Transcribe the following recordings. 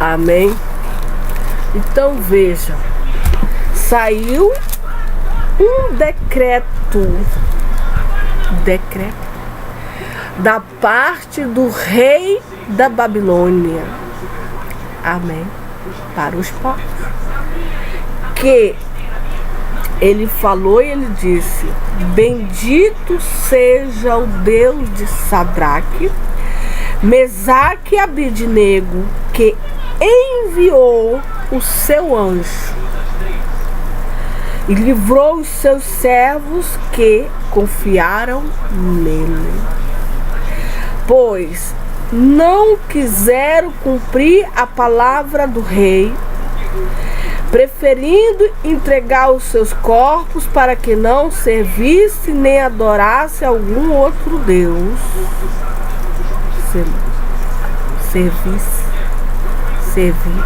Amém? Então veja, saiu um decreto da parte do rei da Babilônia, amém, para os povos, que ele falou e ele disse: bendito seja o Deus de Sadraque, Mesaque e Abednego, que enviou o seu anjo e livrou os seus servos que confiaram nele. Pois não quiseram cumprir a palavra do rei, preferindo entregar os seus corpos para que não servisse nem adorasse algum outro Deus. Servir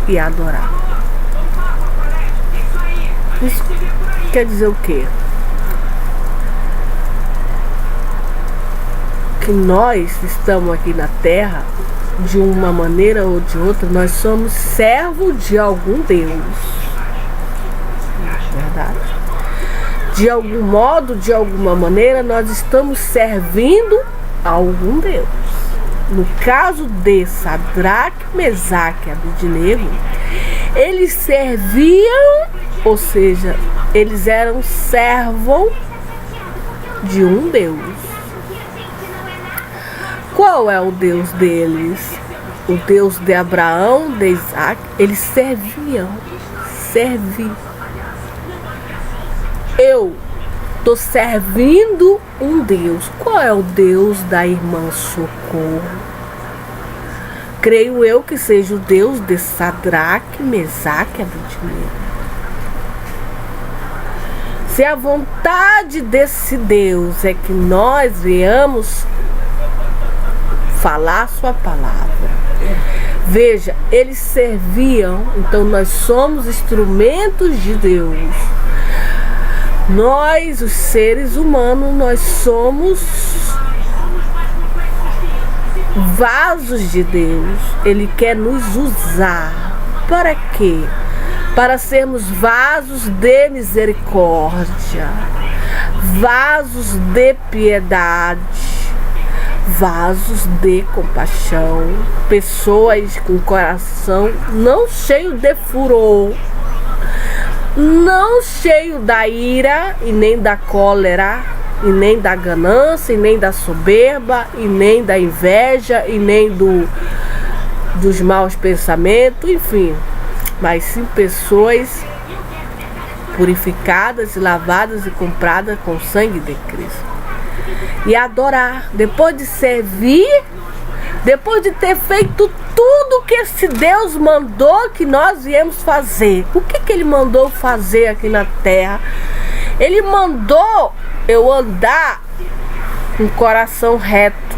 e adorar. Isso quer dizer o quê? Que nós estamos aqui na terra, de uma maneira ou de outra, nós somos servos de algum Deus. Verdade? De algum modo, de alguma maneira, nós estamos servindo a algum Deus. No caso de Sadraque, Mesaque e Abednego, eles serviam, ou seja, eles eram servos de um Deus. Qual é o Deus deles? O Deus de Abraão, de Isaac. Eles serviam. Eu estou servindo um Deus. Qual é o Deus da irmã Socorro? Creio eu que seja o Deus de Sadraque, Mesaque e Abednego. Se a vontade desse Deus é que nós venhamos falar sua palavra. Veja, eles serviam, então nós somos instrumentos de Deus. Nós, os seres humanos, nós somos vasos de Deus. Ele quer nos usar. Para quê? Para sermos vasos de misericórdia, vasos de piedade, vasos de compaixão, pessoas com coração não cheio de furor, não cheio da ira e nem da cólera, e nem da ganância, e nem da soberba, e nem da inveja, e nem dos maus pensamentos, enfim, mas sim pessoas purificadas, lavadas e compradas com o sangue de Cristo. E adorar, depois de servir, depois de ter feito tudo que esse Deus mandou que nós viemos fazer. O que Ele mandou fazer aqui na terra? Ele mandou eu andar com o coração reto.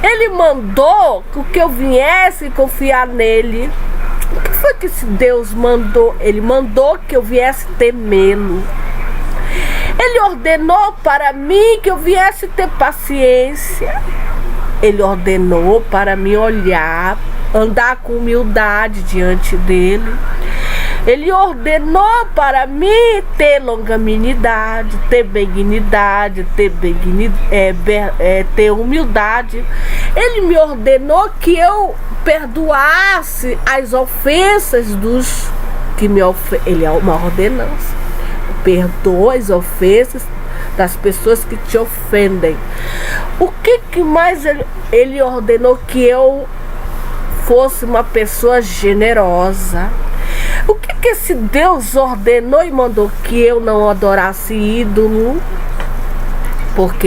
Ele mandou que eu viesse confiar nele. O que foi que esse Deus mandou? Ele mandou que eu viesse temê-lo. Ele ordenou para mim que eu viesse ter paciência. Ele ordenou para mim olhar, andar com humildade diante dele. Ele ordenou para mim ter longanimidade, ter benignidade, ter humildade. Ele me ordenou que eu perdoasse as ofensas dos que me ofendem. Ele é uma ordenança. Perdoa as ofensas das pessoas que te ofendem. O que mais ele ordenou? Que eu fosse uma pessoa generosa. O que esse Deus ordenou e mandou? Que eu não adorasse ídolo, porque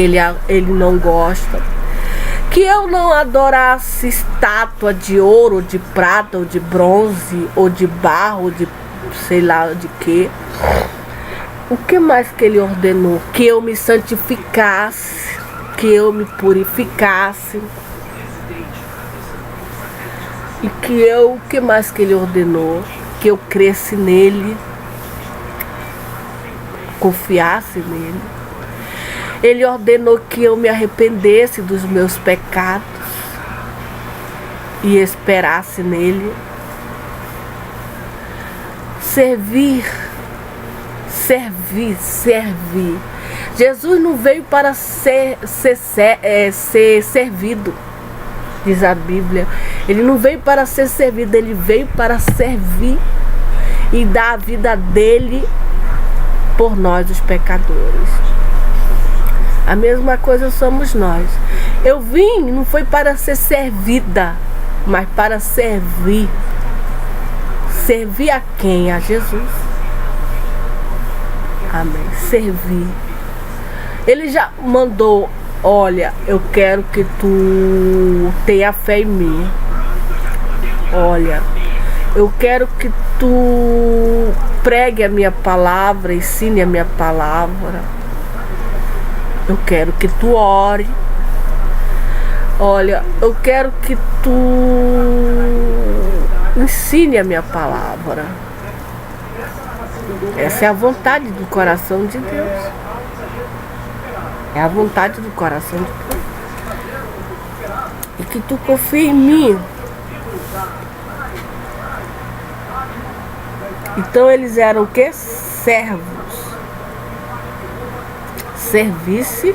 ele não gosta. Que eu não adorasse estátua de ouro, de prata, ou de bronze, ou de barro, ou de sei lá de quê. O que mais que ele ordenou? Que eu me santificasse, que eu me purificasse. E o que mais que ele ordenou? Que eu cresce nele, confiasse nele. Ele ordenou que eu me arrependesse dos meus pecados. e esperasse nele. Servir. Jesus não veio para ser servido, diz a Bíblia. Ele não veio para ser servido, ele veio para servir e dar a vida dele por nós, os pecadores. A mesma coisa somos nós. Eu vim, não foi para ser servida, mas para servir. Servir a quem? A Jesus. Amém. Servir. Ele já mandou: olha, eu quero que tu tenha fé em mim. Olha, eu quero que tu pregue a minha palavra, ensine a minha palavra. Eu quero que tu ore. Olha, eu quero que tu ensine a minha palavra. Essa é a vontade do coração de Deus. É a vontade do coração de Deus. E que tu confie em mim. Então eles eram o quê? Servos. Servisse.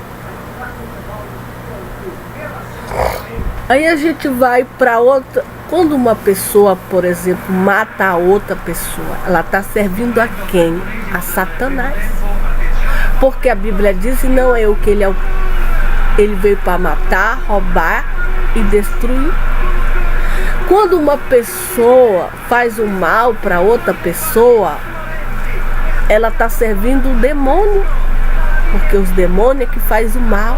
Aí a gente vai para outra. Quando uma pessoa, por exemplo, mata a outra pessoa, ela está servindo a quem? A Satanás. Porque a Bíblia diz: não é o que ele é. Ele veio para matar, roubar e destruir. Quando uma pessoa faz o mal para outra pessoa, ela está servindo o demônio. Porque os demônios é que faz o mal.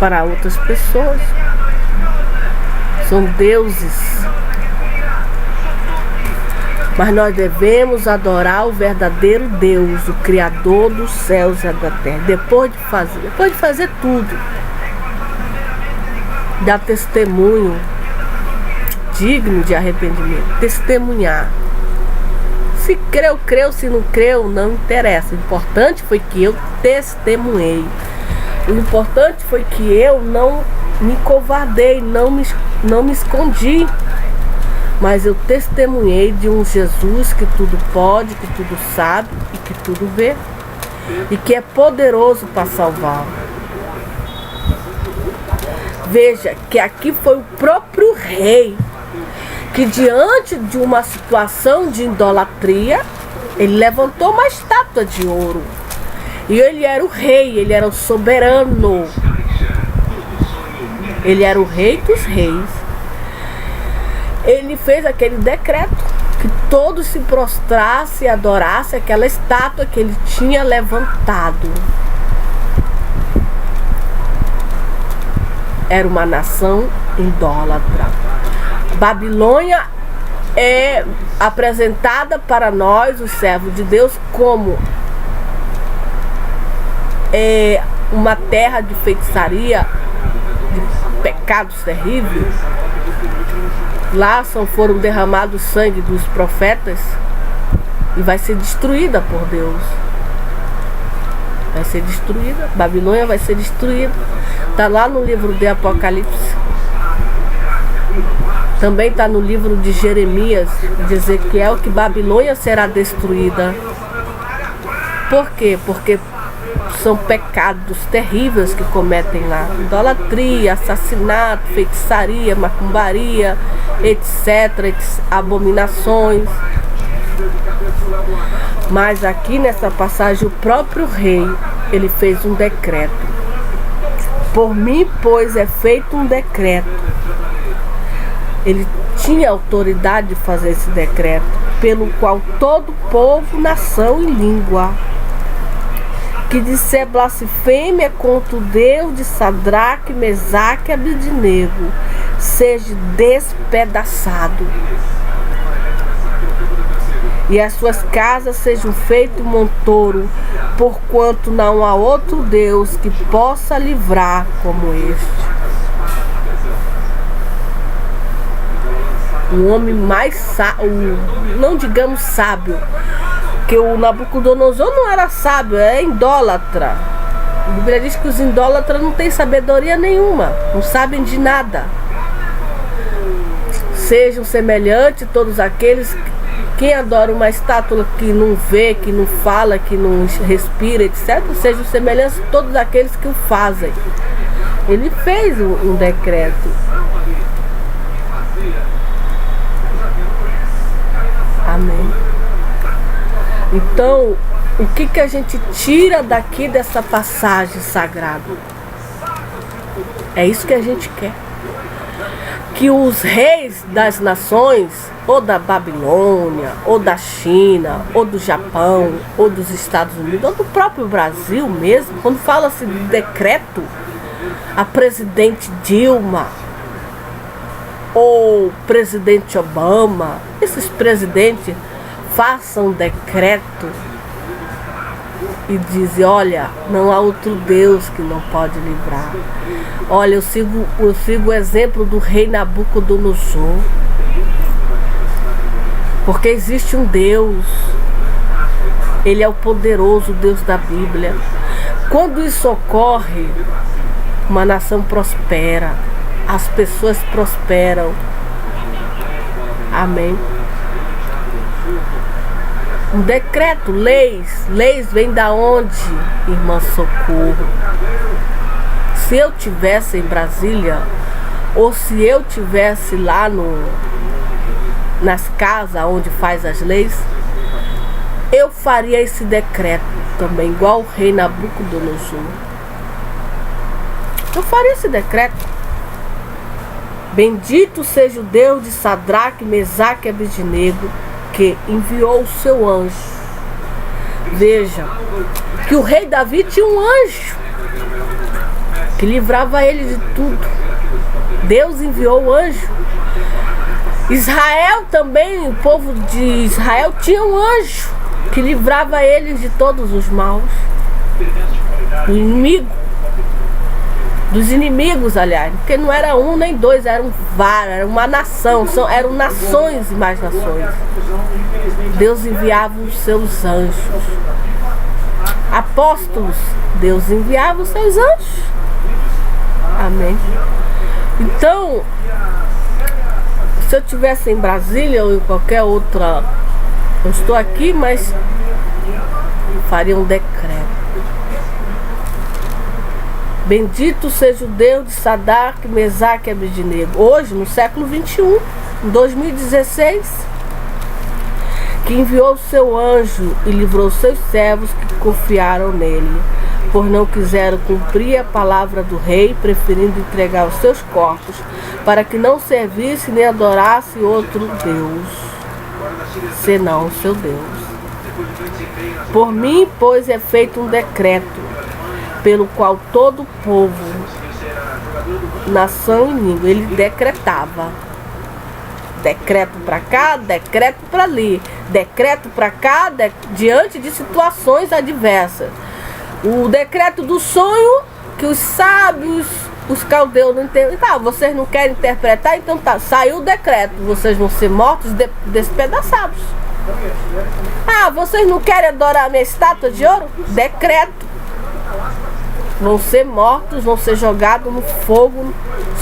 Para outras pessoas. São deuses. Mas nós devemos adorar o verdadeiro Deus, o Criador dos céus e da terra. Depois de fazer tudo, dar testemunho digno de arrependimento, testemunhar. Se creu, creu, se não creu, não interessa. O importante foi que eu testemunhei. O importante foi que eu não me covardei, não me escondi. Mas eu testemunhei de um Jesus que tudo pode, que tudo sabe e que tudo vê. E que é poderoso para salvar. Veja que aqui foi o próprio rei que, diante de uma situação de idolatria, ele levantou uma estátua de ouro. E ele era o rei, ele era o soberano. Ele era o rei dos reis. Ele fez aquele decreto que todos se prostrassem e adorassem aquela estátua que ele tinha levantado. Era uma nação idólatra. Babilônia é apresentada para nós, os servos de Deus, como uma terra de feitiçaria, de pecados terríveis. Lá foram derramados o sangue dos profetas e vai ser destruída por Deus. Vai ser destruída. Babilônia vai ser destruída. Está lá no livro de Apocalipse. Também está no livro de Jeremias, de Ezequiel, que Babilônia será destruída. Por quê? Porque são pecados terríveis que cometem lá. Idolatria, assassinato, feitiçaria, macumbaria, etc. Abominações. Mas aqui nessa passagem o próprio rei, ele fez um decreto. Por mim, pois, é feito um decreto. Ele tinha autoridade de fazer esse decreto, pelo qual todo povo, nação e língua que disser blasfêmia contra o Deus de Sadraque, Mesaque e Abednego seja despedaçado, e as suas casas sejam feito montouro, porquanto não há outro Deus que possa livrar como este. Um homem mais sábio, não digamos sábio, que o Nabucodonosor não era sábio, é idólatra. A Bíblia diz que os idólatras não têm sabedoria nenhuma, não sabem de nada. Sejam semelhantes todos aqueles quem adora uma estátua que não vê, que não fala, que não respira, etc. Sejam semelhantes todos aqueles que o fazem. Ele fez um decreto. Amém. Então, o que a gente tira daqui dessa passagem sagrada? É isso que a gente quer. Que os reis das nações, ou da Babilônia, ou da China, ou do Japão, ou dos Estados Unidos, ou do próprio Brasil mesmo, quando fala-se de decreto, a presidente Dilma, ou presidente Obama, esses presidentes façam decreto e dizem, olha, não há outro Deus que não pode livrar. Olha, eu sigo o exemplo do rei Nabucodonosor. Porque existe um Deus. Ele é o poderoso Deus da Bíblia. Quando isso ocorre, uma nação prospera. As pessoas prosperam. Amém. Um decreto, leis. Leis vem da onde, irmã Socorro? Se eu tivesse em Brasília, ou se eu tivesse lá nas casas onde faz as leis, eu faria esse decreto também, igual o rei Nabucodonosor. Eu faria esse decreto. Bendito seja o Deus de Sadraque, Mesaque e Abednego, que enviou o seu anjo. Veja que o rei Davi tinha um anjo que livrava ele de tudo. Deus enviou o anjo. Israel também, o povo de Israel tinha um anjo que livrava eles de todos os maus. Do inimigo. Dos inimigos, aliás, porque não era um nem dois, eram vários, era uma nação, eram nações e mais nações. Deus enviava os seus anjos. Apóstolos, Deus enviava os seus anjos. Amém. Então, se eu estivesse em Brasília ou em qualquer outra, eu estou aqui, mas faria um decreto. Bendito seja o Deus de Sadraque, Mesaque e Abednego. Hoje, no século 21, em 2016, que enviou o seu anjo e livrou seus servos que confiaram nele, por não quiseram cumprir a palavra do rei, preferindo entregar os seus corpos, para que não servisse nem adorasse outro Deus, senão o seu Deus. Por mim, pois, é feito um decreto, pelo qual todo o povo, nação e língua, ele decretava. Decreto para cá, decreto para ali. Decreto para cá, diante de situações adversas. O decreto do sonho, que os sábios, os caldeus não entendem. Tá, vocês não querem interpretar, então tá, saiu o decreto. Vocês vão ser mortos, despedaçados. Ah, vocês não querem adorar a minha estátua de ouro? Decreto. Vão ser mortos, vão ser jogados no fogo.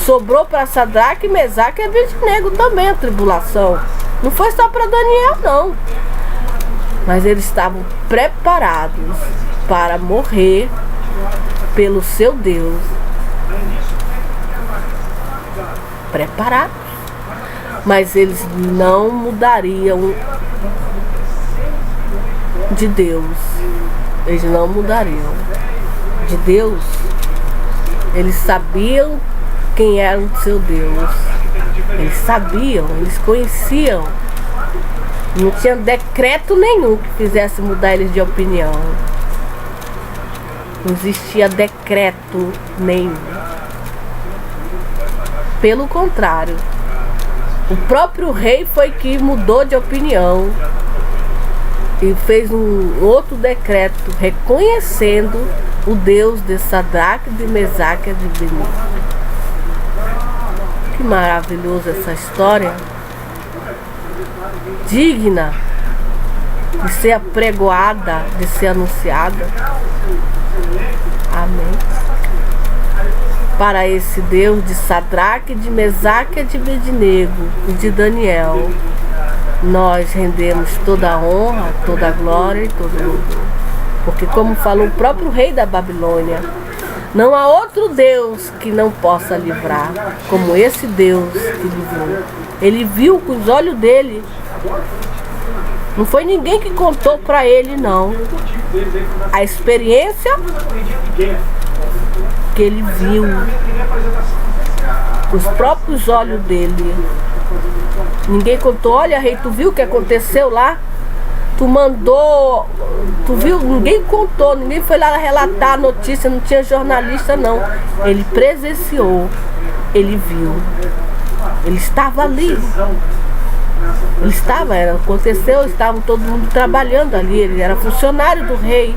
Sobrou para Sadraque, Mesaque e Abednego também a tribulação. Não foi só para Daniel, não. Mas eles estavam preparados para morrer pelo seu Deus. Preparados. Mas eles não mudariam de Deus. Eles não mudariam de Deus. Eles sabiam quem era o seu Deus. Eles sabiam, eles conheciam. Não tinha decreto nenhum que fizesse mudar eles de opinião. Não existia decreto nenhum. Pelo contrário, o próprio rei foi que mudou de opinião e fez um outro decreto reconhecendo o Deus de Sadraque, de Mesaque e de Abednego. Que maravilhosa essa história, digna de ser apregoada, de ser anunciada. Amém. Para esse Deus de Sadraque, de Mesaque, de Abednego e de Daniel, nós rendemos toda a honra, toda a glória e todo o louvor. Porque como falou o próprio rei da Babilônia, não há outro Deus que não possa livrar, como esse Deus que livrou. Ele viu com os olhos dele. Não foi ninguém que contou para ele, não. A experiência que ele viu, os próprios olhos dele. Ninguém contou. Olha, rei, tu viu o que aconteceu lá? Tu mandou, tu viu? Ninguém contou, ninguém foi lá relatar a notícia, não tinha jornalista, não. Ele presenciou, ele viu, ele estava ali. Ele estava, aconteceu, estavam todo mundo trabalhando ali, ele era funcionário do rei.